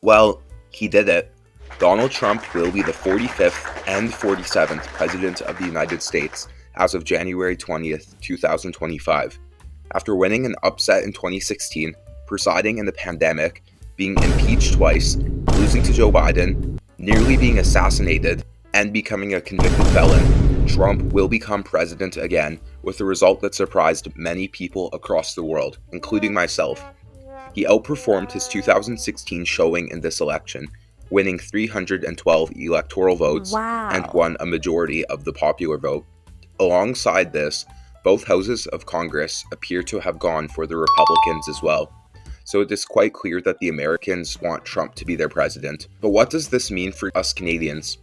Well, he did it. Donald Trump will be the 45th and 47th President of the United States as of January 20th, 2025. After winning an upset in 2016, presiding in the pandemic, being impeached twice, losing to Joe Biden, nearly being assassinated, and becoming a convicted felon, Trump will become president again with a result that surprised many people across the world, including myself. He outperformed his 2016 showing in this election, winning 312 electoral votes and won a majority of the popular vote. Alongside this, both houses of Congress appear to have gone for the Republicans as well. So it is quite clear that the Americans want Trump to be their president. But what does this mean for us Canadians?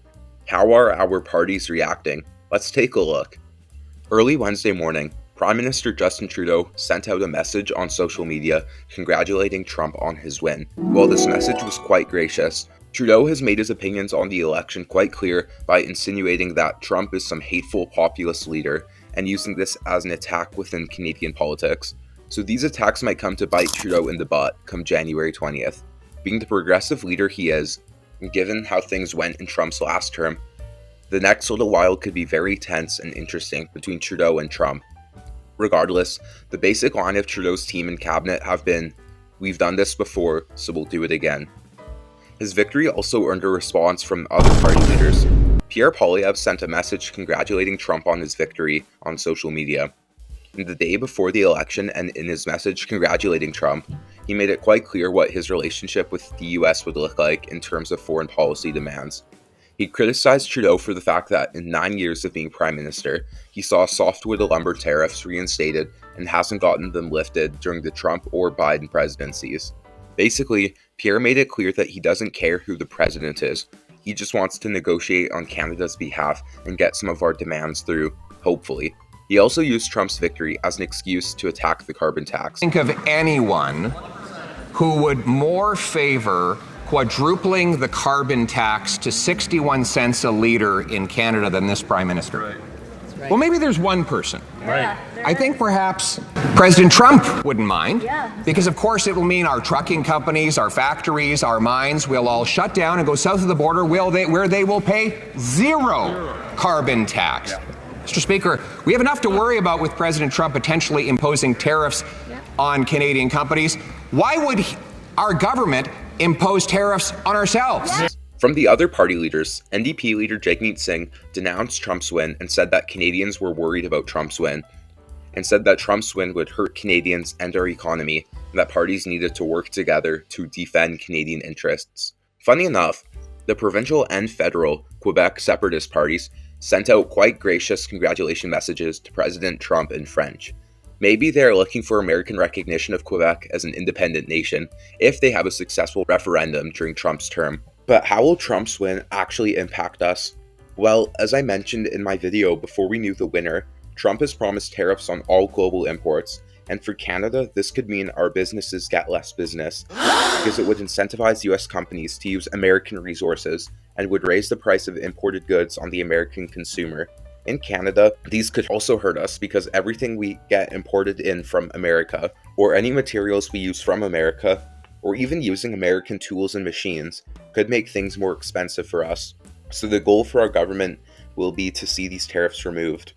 How are our parties reacting? Let's take a look. Early Wednesday morning, Prime Minister Justin Trudeau sent out a message on social media congratulating Trump on his win. While this message was quite gracious, Trudeau has made his opinions on the election quite clear by insinuating that Trump is some hateful populist leader and using this as an attack within Canadian politics. So these attacks might come to bite Trudeau in the butt come January 20th. Being the progressive leader he is, and given how things went in Trump's last term, the next little while could be very tense and interesting between Trudeau and Trump. Regardless, the basic line of Trudeau's team and cabinet have been, "We've done this before, so we'll do it again." His victory also earned a response from other party leaders. Pierre Poilievre sent a message congratulating Trump on his victory on social media. And the day before the election and in his message congratulating Trump, he made it quite clear what his relationship with the US would look like in terms of foreign policy demands. He criticized Trudeau for the fact that in 9 years of being Prime Minister, he saw softwood lumber tariffs reinstated and hasn't gotten them lifted during the Trump or Biden presidencies. Basically, Pierre made it clear that he doesn't care who the president is. He just wants to negotiate on Canada's behalf and get some of our demands through, hopefully. He also used Trump's victory as an excuse to attack the carbon tax. Think of anyone who would more favor quadrupling the carbon tax to 61 cents a litre in Canada than this Prime Minister. Right. Well, maybe there's one person. Right. I think perhaps President Trump wouldn't mind, because of course it will mean our trucking companies, our factories, our mines will all shut down and go south of the border where they will pay zero carbon tax. Yeah. Mr. Speaker, we have enough to worry about with President Trump potentially imposing tariffs on Canadian companies. Why would our government impose tariffs on ourselves? From the other party leaders, NDP leader Jagmeet Singh denounced Trump's win and said that Canadians were worried about Trump's win, and said that Trump's win would hurt Canadians and our economy, and that parties needed to work together to defend Canadian interests. Funny enough, the provincial and federal Quebec separatist parties sent out quite gracious congratulation messages to President Trump in French. Maybe they're looking for American recognition of Quebec as an independent nation if they have a successful referendum during Trump's term. But how will Trump's win actually impact us? Well, as I mentioned in my video before we knew the winner, Trump has promised tariffs on all global imports, and for Canada, this could mean our businesses get less business, because it would incentivize US companies to use American resources and would raise the price of imported goods on the American consumer. In Canada, these could also hurt us because everything we get imported in from America, or any materials we use from America, or even using American tools and machines, could make things more expensive for us. So the goal for our government will be to see these tariffs removed.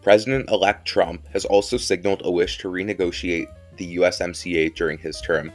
President-elect Trump has also signaled a wish to renegotiate the USMCA during his term.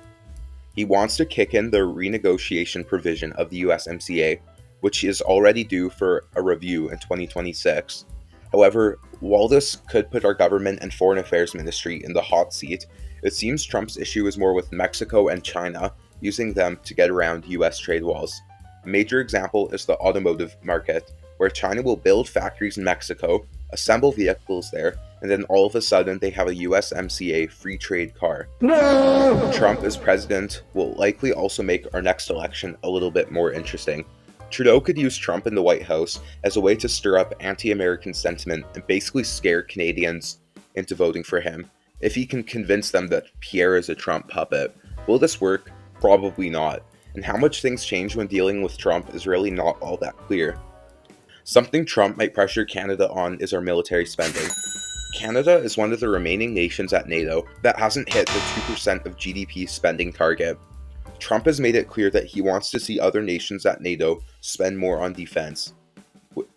He wants to kick in the renegotiation provision of the USMCA, which is already due for a review in 2026. However, while this could put our government and foreign affairs ministry in the hot seat, it seems Trump's issue is more with Mexico and China, using them to get around US trade walls. A major example is the automotive market, where China will build factories in Mexico, assemble vehicles there, and then all of a sudden they have a USMCA free trade car. No! Trump as president will likely also make our next election a little bit more interesting. Trudeau could use Trump in the White House as a way to stir up anti-American sentiment and basically scare Canadians into voting for him, if he can convince them that Pierre is a Trump puppet. Will this work? Probably not. And how much things change when dealing with Trump is really not all that clear. Something Trump might pressure Canada on is our military spending. Canada is one of the remaining nations at NATO that hasn't hit the 2% of GDP spending target. Trump has made it clear that he wants to see other nations at NATO spend more on defense,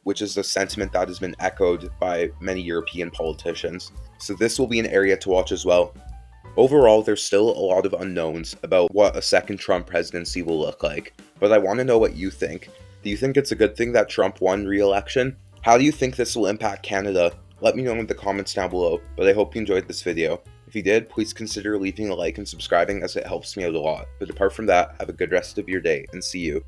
which is a sentiment that has been echoed by many European politicians. So this will be an area to watch as well. Overall, there's still a lot of unknowns about what a second Trump presidency will look like, but I want to know what you think. Do you think it's a good thing that Trump won re-election? How do you think this will impact Canada? Let me know in the comments down below, but I hope you enjoyed this video. If you did, please consider leaving a like and subscribing as it helps me out a lot. But apart from that, have a good rest of your day and see you.